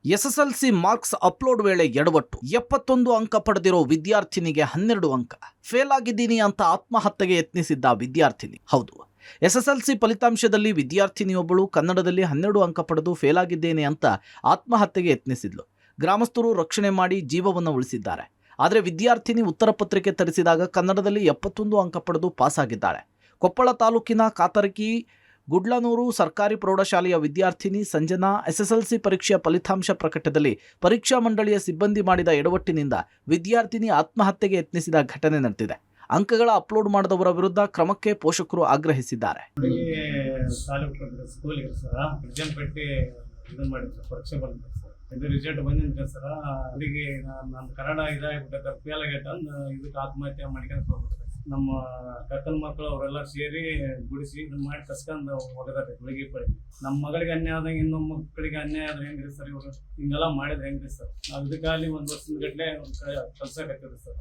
SSLC marks upload ವೇಳೆ ಎಡವಟ್ಟು 71 ಅಂಕ ಪಡೆದಿರೋ ವಿದ್ಯಾರ್ಥಿನಿಗೆ 12 ಅಂಕ. ಫೇಲ್ ಆಗಿದ್ದೀನಿ ಅಂತ ಆತ್ಮಹತ್ಯೆಗೆ ಯತ್ನಿಸಿದ್ದ ವಿದ್ಯಾರ್ಥಿನಿ. ಹೌದು, ಎಸ್ಎಸ್ಎಲ್ಸಿ ಫಲಿತಾಂಶದಲ್ಲಿ ವಿದ್ಯಾರ್ಥಿನಿಯೊಬ್ಬಳು ಕನ್ನಡದಲ್ಲಿ 12 ಅಂಕ ಪಡೆದು ಫೇಲ್ ಆಗಿದ್ದೇನೆ ಅಂತ ಆತ್ಮಹತ್ಯೆಗೆ ಯತ್ನಿಸಿದ್ಲು. ಗ್ರಾಮಸ್ಥರು ರಕ್ಷಣೆ ಮಾಡಿ ಜೀವವನ್ನು ಉಳಿಸಿದ್ದಾರೆ. ಆದರೆ ವಿದ್ಯಾರ್ಥಿನಿ ಉತ್ತರ ಪತ್ರಿಕೆ ತರಿಸಿದಾಗ ಕನ್ನಡದಲ್ಲಿ 71 ಅಂಕ ಪಡೆದು ಪಾಸ್ ಆಗಿದ್ದಾಳೆ. ಕೊಪ್ಪಳ ತಾಲೂಕಿನ ಕಾತರಕಿ ಗುಡ್ಲನೂರು ಸರ್ಕಾರಿ ಪ್ರೌಢಶಾಲೆಯ ವಿದ್ಯಾರ್ಥಿನಿ ಸಂಜನಾ ಎಸ್ಎಸ್ಎಲ್ಸಿ ಪರೀಕ್ಷೆಯ ಫಲಿತಾಂಶ ಪ್ರಕಟದಲ್ಲಿ ಪರೀಕ್ಷಾ ಮಂಡಳಿಯ ಸಿಬ್ಬಂದಿ ಮಾಡಿದ ಎಡವಟ್ಟಿನಿಂದ ವಿದ್ಯಾರ್ಥಿನಿ ಆತ್ಮಹತ್ಯೆಗೆ ಯತ್ನಿಸಿದ ಘಟನೆ ನಡೆದಿದೆ. ಅಂಕಗಳ ಅಪ್ಲೋಡ್ ಮಾಡದವರ ವಿರುದ್ಧ ಕ್ರಮಕ್ಕೆ ಪೋಷಕರು ಆಗ್ರಹಿಸಿದ್ದಾರೆ. ರಿಸಲ್ಟ್ ಬಂದಿದ್ರೆ ಸರ್, ಅವರಿಗೆ ನನ್ನ ಕನ್ನಡ ಇದಾಗ್ಬಿಟ್ಟೆ ಫೇಲ್ ಆಗೈತೆ ಅಂದ್ ಇದಕ್ಕೆ ಆತ್ಮಹತ್ಯೆ ಮಾಡ್ಕೊಂಡು ಹೋಗ್ಬಿಟ್ರೆ ನಮ್ಮ ಕಕ್ಕನ ಮಕ್ಕಳು ಅವರೆಲ್ಲ ಸೇರಿ ಗುಡಿಸಿ ಇದನ್ನ ಮಾಡಿ ಕಸ್ಕೊಂಡು ಹೋಗದಾರೆ ಬೆಳಿಗ್ಗೆ ಪಡಿ. ನಮ್ಮ ಮಗಳಿಗೆ ಅನ್ಯಾಯ ಆದಂಗೆ ಇನ್ನೊಬ್ಬ ಮಕ್ಕಳಿಗೆ ಅನ್ಯಾಯ ಆದ್ರೆ ಹೆಂಗ್ರಿ ಸರ್? ಇವರು ಹಿಂಗೆಲ್ಲ ಮಾಡಿದ್ರೆ ಹೆಂಗ್ರಿ ಸರ್? ನಾವು ಇದಕ್ಕಾಗಲಿ 1 ವರ್ಷದ ಗಟ್ಟಲೆ ಕಲ್ಸಕತ್ತಿದ್ರಿ ಸರ್.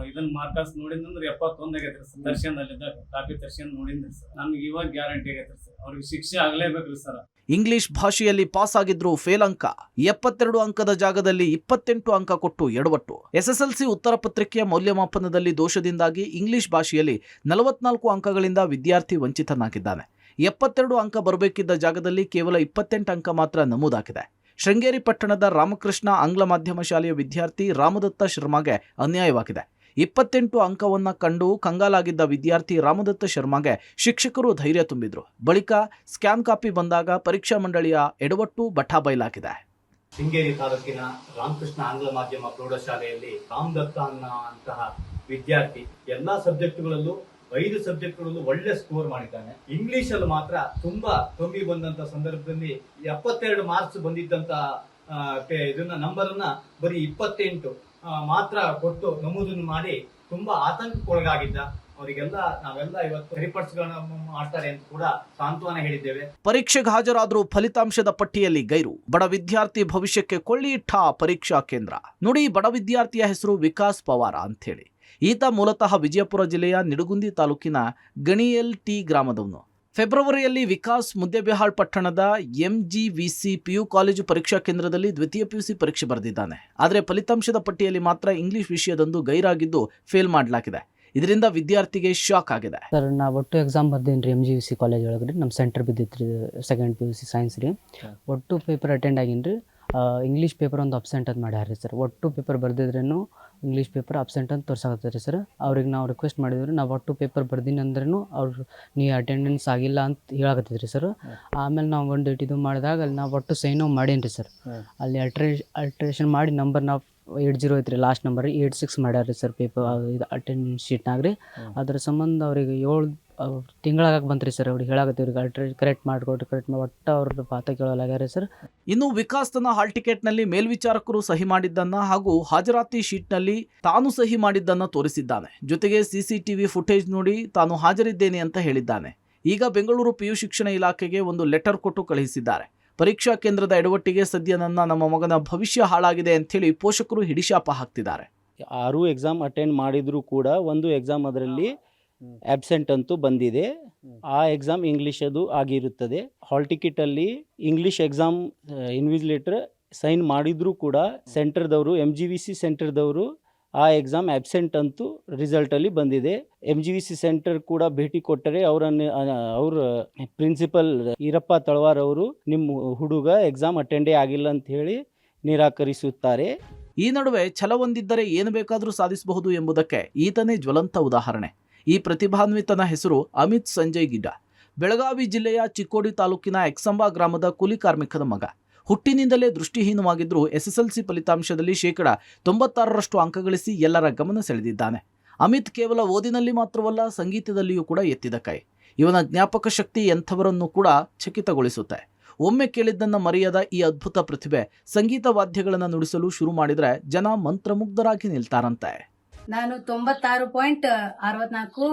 ಇದನ್ನ ಮಾರ್ಕಾಸ್ ನೋಡಿದ್ರೆ 71 ಆಗೈತ್ರಿ ಸರ್. ದರ್ಶನ್ ಅಲ್ಲಿದ್ದಾಗ ಕಾಪಿ ದರ್ಶನ್ ನೋಡಿದ್ರಿ ಸರ್. ನಮ್ಗೆ ಇವಾಗ ಗ್ಯಾರಂಟಿ ಆಗೈತ್ರಿ ಸರ್, ಅವ್ರಿಗೆ ಶಿಕ್ಷೆ ಆಗ್ಲೇಬೇಕ್ರಿ ಸರ್. ಇಂಗ್ಲಿಷ್ ಭಾಷೆಯಲ್ಲಿ ಪಾಸ್ ಆಗಿದ್ರು ಫೇಲ್ ಅಂಕ. 72 ಅಂಕದ ಜಾಗದಲ್ಲಿ 28 ಅಂಕ ಕೊಟ್ಟು ಎಡವಟ್ಟು. ಎಸ್ಎಸ್ಎಲ್ಸಿ ಉತ್ತರ ಪತ್ರಿಕೆಯ ಮೌಲ್ಯಮಾಪನದಲ್ಲಿ ದೋಷದಿಂದಾಗಿ ಇಂಗ್ಲಿಷ್ ಭಾಷೆಯಲ್ಲಿ 44 ಅಂಕಗಳಿಂದ ವಿದ್ಯಾರ್ಥಿ ವಂಚಿತನಾಗಿದ್ದಾನೆ. 72 ಅಂಕ ಬರಬೇಕಿದ್ದ ಜಾಗದಲ್ಲಿ ಕೇವಲ 28 ಅಂಕ ಮಾತ್ರ ನಮೂದಾಗಿದೆ. ಶೃಂಗೇರಿ ಪಟ್ಟಣದ ರಾಮಕೃಷ್ಣ ಆಂಗ್ಲ ಮಾಧ್ಯಮ ಶಾಲೆಯ ವಿದ್ಯಾರ್ಥಿ ರಾಮದತ್ತ ಶರ್ಮಾಗೆ ಅನ್ಯಾಯವಾಗಿದೆ. 28 ಅಂಕವನ್ನ ಕಂಡು ಕಂಗಾಲಾಗಿದ್ದ ವಿದ್ಯಾರ್ಥಿ ರಾಮದತ್ತ ಶರ್ಮಾಗೆ ಶಿಕ್ಷಕರು ಧೈರ್ಯ ತುಂಬಿದ್ರು. ಬಳಿಕ ಸ್ಕ್ಯಾನ್ ಕಾಪಿ ಬಂದಾಗ ಪರೀಕ್ಷಾ ಮಂಡಳಿಯ ಎಡವಟ್ಟು ಬಟಾಬಯಲಾಗಿದೆ. ಶೃಂಗೇರಿ ತಾಲೂಕಿನ ರಾಮಕೃಷ್ಣ ಆಂಗ್ಲ ಮಾಧ್ಯಮ ಪ್ರೌಢಶಾಲೆಯಲ್ಲಿ ರಾಮದತ್ತ ಅನ್ನುವಂತಹ ವಿದ್ಯಾರ್ಥಿ ಎಲ್ಲಾ ಸಬ್ಜೆಕ್ಟ್ಗಳಲ್ಲೂ 5 ಸಬ್ಜೆಕ್ಟ್ಗಳಲ್ಲೂ ಒಳ್ಳೆ ಸ್ಕೋರ್ ಮಾಡಿದ್ದಾನೆ. ಇಂಗ್ಲಿಷ್ ಅಲ್ಲಿ ಮಾತ್ರ ತುಂಬಾ ಕಮ್ಮಿ ಬಂದಂತ ಸಂದರ್ಭದಲ್ಲಿ 72 ಮಾರ್ಕ್ಸ್ ಬಂದಿದ್ದಂತ ಇದನ್ನ ನಂಬರ್ ಅನ್ನ ಬರೀ 28 ಮಾತ್ರ ಕೊಟ್ಟು ನಮೂದನ್ನು ಮಾಡಿ ತುಂಬಾ ಆತಂಕಕ್ಕೊಳಗಾಗಿದ್ದ. ಅವರಿಗೆಲ್ಲ ನಾವೆಲ್ಲ ಇವತ್ತು ಸರಿಪಡಿಸ್ಗಳನ್ನ ಮಾಡ್ತಾರೆ ಅಂತ ಕೂಡ ಸಾಂತ್ವನ ಹೇಳಿದ್ದೇವೆ. ಪರೀಕ್ಷೆಗೆ ಹಾಜರಾದರೂ ಫಲಿತಾಂಶದ ಪಟ್ಟಿಯಲ್ಲಿ ಗೈರು. ಬಡ ವಿದ್ಯಾರ್ಥಿ ಭವಿಷ್ಯಕ್ಕೆ ಕೊಳ್ಳಿ ಇಟ್ಟ ಪರೀಕ್ಷಾ ಕೇಂದ್ರ. ನೋಡಿ, ಬಡ ವಿದ್ಯಾರ್ಥಿಯ ಹೆಸರು ವಿಕಾಸ್ ಪವಾರ ಅಂಥೇಳಿ. ಈತ ಮೂಲತಃ ವಿಜಯಪುರ ಜಿಲ್ಲೆಯ ನಿಡಗುಂದಿ ತಾಲೂಕಿನ ಗಣಿಯಲ್ ಟಿ ಗ್ರಾಮದವನು. ಫೆಬ್ರವರಿಯಲ್ಲಿ ವಿಕಾಸ್ ಮುದ್ದೇಬಿಹಾಳ್ ಪಟ್ಟಣದ ಎಂಜಿವಿಸಿ ಪಿಯು ಕಾಲೇಜು ಪರೀಕ್ಷಾ ಕೇಂದ್ರದಲ್ಲಿ ದ್ವಿತೀಯ ಪಿಯುಸಿ ಪರೀಕ್ಷೆ ಬರೆದಿದ್ದಾನೆ. ಆದರೆ ಫಲಿತಾಂಶದ ಪಟ್ಟಿಯಲ್ಲಿ ಮಾತ್ರ ಇಂಗ್ಲಿಷ್ ವಿಷಯದೊಂದು ಗೈರಾಗಿದ್ದು ಫೇಲ್ ಮಾಡಲಾಗಿದೆ. ಇದರಿಂದ ವಿದ್ಯಾರ್ಥಿಗೆ ಶಾಕ್ ಆಗಿದೆ. ಸರ್, ನಾ ಒಟ್ಟು ಎಕ್ಸಾಮ್ ಬರ್ದೇನ್ರಿ MGVC ಕಾಲೇಜ್ ಒಳಗ್ರಿ. ನಮ್ಮ ಸೆಂಟರ್ ಬಿದ್ದಿತ್ರಿ 2nd PUC ಸೈನ್ಸ್ ರೀ. ಒಟ್ಟು ಪೇಪರ್ ಅಟೆಂಡ್ ಆಗಿನ್ರಿ. ಇಂಗ್ಲೀಷ್ ಪೇಪರ್ ಒಂದು ಅಬ್ಸೆಂಟ್ ಅಂತ ಮಾಡ್ಯಾರ ಸರ್. ಒಟ್ಟು ಪೇಪರ್ ಬರ್ದಿದ್ರೇನು ಇಂಗ್ಲೀಷ್ ಪೇಪರ್ ಅಬ್ಸೆಂಟ್ ಅಂತ ತೋರ್ಸಾಕತ್ತಾರೆ ಸರ್. ಅವ್ರಿಗೆ ನಾವು ರಿಕ್ವೆಸ್ಟ್ ಮಾಡಿದ್ರಿ, ನಾವು ಒಟ್ಟು ಪೇಪರ್ ಬರ್ದೀನಿ ಅಂದ್ರೂ ಅವ್ರು ನೀ ಅಟೆಂಡೆನ್ಸ್ ಆಗಿಲ್ಲ ಅಂತ ಹೇಳಕತ್ತಿದ್ರಿ ಸರ್. ಆಮೇಲೆ ನಾವು ಒಂದು ಇದು ಮಾಡಿದಾಗ ಅಲ್ಲಿ ನಾವು ಒಟ್ಟು ಸೈನು ಮಾಡೇನ್ರಿ ಸರ್. ಅಲ್ಲಿ ಅಲ್ಟ್ರೇಷನ್ ಮಾಡಿ ನಂಬರ್ ನಾವು 80 ಐತ್ರಿ, ಲಾಸ್ಟ್ ನಂಬರ್ 86 ಮಾಡ್ಯಾರ ಸರ್ ಪೇಪರ್ ಇದು ಅಟೆಂಡೆನ್ಸ್ ಶೀಟ್ನಾಗ ರೀ. ಅದ್ರ ಸಂಬಂಧ ಅವ್ರಿಗೆ 7 ತಿಂಗಳಾಗ ಬಂತ್ರಿ ಸರ್. ಅವ್ರಿಗೆ ಹೇಳಾಕತ್ತೀವ್ರಿ ಕರೆಕ್ಟ್ ಮಾಡಿಕೊಟ್ರಿ, ಕರೆಕ್ಟ್ ಮಾಡಿ ಒಟ್ಟು ಅವ್ರದ್ದು ಪಾತ ಕೇಳಲಾಗ್ಯಾರ ಸರ್. ಇನ್ನು ವಿಕಾಸ್ ತನ್ನ ಹಾಲ್ ಟಿಕೆಟ್ನಲ್ಲಿ ಮೇಲ್ವಿಚಾರಕರು ಸಹಿ ಮಾಡಿದ್ದನ್ನ ಹಾಗೂ ಹಾಜರಾತಿ ಶೀಟ್ನಲ್ಲಿ ತಾನು ಸಹಿ ಮಾಡಿದ್ದನ್ನ ತೋರಿಸಿದ್ದಾನೆ. ಜೊತೆಗೆ CCTV ಫುಟೇಜ್ ನೋಡಿ ತಾನು ಹಾಜರಿದ್ದೇನೆ ಅಂತ ಹೇಳಿದ್ದಾನೆ. ಈಗ ಬೆಂಗಳೂರು PU ಶಿಕ್ಷಣ ಇಲಾಖೆಗೆ ಒಂದು ಲೆಟರ್ ಕೊಟ್ಟು ಕಳುಹಿಸಿದ್ದಾರೆ. ಪರೀಕ್ಷಾ ಕೇಂದ್ರದ ಎಡವಟ್ಟಿಗೆ ಸದ್ಯ ನಮ್ಮ ಮಗನ ಭವಿಷ್ಯ ಹಾಳಾಗಿದೆ ಅಂಥೇಳಿ ಪೋಷಕರು ಹಿಡಿಶಾಪ ಹಾಕ್ತಿದ್ದಾರೆ. 6 ಎಕ್ಸಾಮ್ ಅಟೆಂಡ್ ಮಾಡಿದ್ರು ಕೂಡ ಒಂದು ಎಕ್ಸಾಮ್ ಅದರಲ್ಲಿ ಆಬ್ಸೆಂಟ್ ಅಂತೂ ಬಂದಿದೆ. ಆ ಎಕ್ಸಾಮ್ ಇಂಗ್ಲೀಷ್ ಅದು ಆಗಿರುತ್ತದೆ. ಹಾಲ್ ಟಿಕೆಟಲ್ಲಿ ಇಂಗ್ಲೀಷ್ ಎಕ್ಸಾಮ್ ಇನ್ವಿಜಿಲೇಟರ್ ಸೈನ್ ಮಾಡಿದ್ರು ಕೂಡ ಸೆಂಟರ್ದವರು MGVC ಸೆಂಟರ್ದವರು ಆ ಎಕ್ಸಾಮ್ ಆಬ್ಸೆಂಟ್ ಅಂತೂ ರಿಸಲ್ಟಲ್ಲಿ ಬಂದಿದೆ. MGVC ಸೆಂಟರ್ ಕೂಡ ಭೇಟಿ ಕೊಟ್ಟರೆ ಅವ್ರ ಪ್ರಿನ್ಸಿಪಲ್ ಈರಪ್ಪ ತಳವಾರ್ ಅವರು ನಿಮ್ಮ ಹುಡುಗ ಎಕ್ಸಾಮ್ ಅಟೆಂಡೇ ಆಗಿಲ್ಲ ಅಂತ ಹೇಳಿ ನಿರಾಕರಿಸುತ್ತಾರೆ. ಈ ನಡುವೆ ಛಲವೊಂದಿದ್ದರೆ ಏನು ಬೇಕಾದರೂ ಸಾಧಿಸಬಹುದು ಎಂಬುದಕ್ಕೆ ಈತನೇ ಜ್ವಲಂತ ಉದಾಹರಣೆ. ಈ ಪ್ರತಿಭಾನ್ವಿತನ ಹೆಸರು ಅಮಿತ್ ಸಂಜಯ್ ಗಿಡ್ಡ. ಬೆಳಗಾವಿ ಜಿಲ್ಲೆಯ ಚಿಕ್ಕೋಡಿ ತಾಲೂಕಿನ ಎಕ್ಸಂಬಾ ಗ್ರಾಮದ ಕೂಲಿ ಕಾರ್ಮಿಕದ ಮಗ. ಹುಟ್ಟಿನಿಂದಲೇ ದೃಷ್ಟಿಹೀನವಾಗಿದ್ದರೂ SSLC ಫಲಿತಾಂಶದಲ್ಲಿ 96% ಅಂಕ ಗಳಿಸಿ ಎಲ್ಲರ ಗಮನ ಸೆಳೆದಿದ್ದಾನೆ. ಅಮಿತ್ ಕೇವಲ ಓದಿನಲ್ಲಿ ಮಾತ್ರವಲ್ಲ, ಸಂಗೀತದಲ್ಲಿಯೂ ಕೂಡ ಎತ್ತಿದ ಕೈ. ಇವನ ಜ್ಞಾಪಕ ಶಕ್ತಿ ಎಂಥವರನ್ನು ಕೂಡ ಚಕಿತಗೊಳಿಸುತ್ತೆ. ಒಮ್ಮೆ ಕೇಳಿದ್ದನ್ನು ಮರೆಯದ ಈ ಅದ್ಭುತ ಪ್ರತಿಭೆ ಸಂಗೀತ ವಾದ್ಯಗಳನ್ನು ನುಡಿಸಲು ಶುರು ಮಾಡಿದರೆ ಜನ ಮಂತ್ರಮುಗ್ಧರಾಗಿ ನಿಲ್ತಾರಂತೆ. ನಾನು 96.64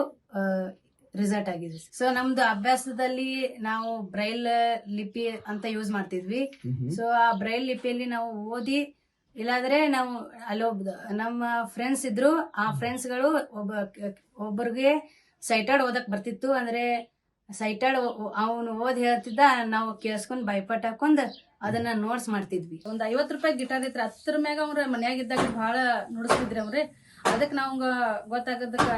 ರಿಸಲ್ಟ್ ಆಗಿದೆ. ಸೊ ನಮ್ದು ಅಭ್ಯಾಸದಲ್ಲಿ ನಾವು ಬ್ರೈಲ್ ಲಿಪಿ ಅಂತ ಯೂಸ್ ಮಾಡ್ತಿದ್ವಿ. ಸೊ ಆ ಬ್ರೈಲ್ ಲಿಪಿಯಲ್ಲಿ ನಾವು ಓದಿ, ಇಲ್ಲಾಂದ್ರೆ ನಾವು ಅಲ್ಲೊಬ್ಬ ನಮ್ಮ ಫ್ರೆಂಡ್ಸ್ ಇದ್ರು, ಆ ಫ್ರೆಂಡ್ಸ್ಗಳು ಒಬ್ಬರಿಗೆ ಸೈಟೆಡ್ ಓದಕ್ ಬರ್ತಿತ್ತು. ಅಂದ್ರೆ ಸೈಟೆಡ್ ಅವನು ಓದ್ ಹೇಳ್ತಿದ್ದ, ನಾವು ಕೇಳಿಸ್ಕೊಂಡ್ ಬೈಪಾಟ್ ಹಾಕೊಂಡ್ ಅದನ್ನ ನೋಟ್ಸ್ ಮಾಡ್ತಿದ್ವಿ. ಒಂದ್ 50 ರೂಪಾಯಿ ಗಿಟಾರ್ ಇತ್ತು, ಅದ್ರ ಮ್ಯಾಗ ಅವ್ರ ಮನ್ಯಾಗಿದ್ದಾಗ ಭಾಳ ನುಡಿಸ್ತಿದ್ರಿ ಅವ್ರೆ. ಅದಕ್ಕೆ ನಾವು ಗೊತ್ತಾಗದಕ್ಕ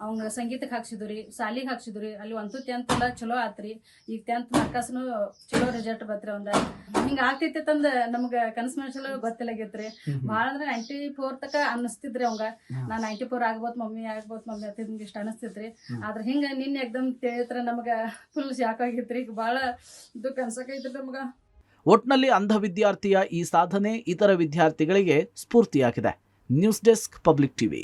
ಅವಂಗ ಸಂಗೀತಕ್ಕೆ ಹಾಕ್ಸಿದ್ರಿ, ಸಾಲಿಗೆ ಹಾಕ್ಸಿದ್ರಿ. ಅಲ್ಲಿ 1 to 10th ಎಲ್ಲ ಚಲೋ ಆತ್ರಿ. ಈಗ 10th ಮಾರ್ಕಸ್ನು ಚಲೋ ರಿಸಲ್ಟ್ ಬತ್ರಿ ಅವಂದ. ಹಿಂಗ ಆಗ್ತೈತಿ ತಂದ ನಮ್ಗ ಕನಸು ಮನಸ್ಸಲ್ಲಿ ಗೊತ್ತಿಲ್ಲಾಗೈತ್ರಿ. ಭಾಳ ಅಂದ್ರೆ 94 ತಕ ಅನ್ನಿಸ್ತಿದ್ರಿ ಅವಂಗ. ನಾ 94 ಆಗ್ಬೋತ್ ಮಮ್ಮಿ ಅಂತ ಹಿಂಗ ಇಷ್ಟ ಅನಿಸ್ತಿದ್ರಿ. ಆದ್ರೆ ಹಿಂಗ ನಿನ್ನೆ ಎಕ್ದಮ್ ತಿಳಿತ್ರ ನಮಗ ಫುಲ್ ಶಾಕ್ ಆಗೈತ್ರಿ. ಈಗ ಭಾಳ ದುಃಖ ಅನ್ಸಕೈತ್ರಿ ನಮಗ. ಒಟ್ನಲ್ಲಿ ಅಂಧ ವಿದ್ಯಾರ್ಥಿಯ ಈ ಸಾಧನೆ ಇತರ ವಿದ್ಯಾರ್ಥಿಗಳಿಗೆ ಸ್ಫೂರ್ತಿಯಾಗಿದೆ. News desk, public TV.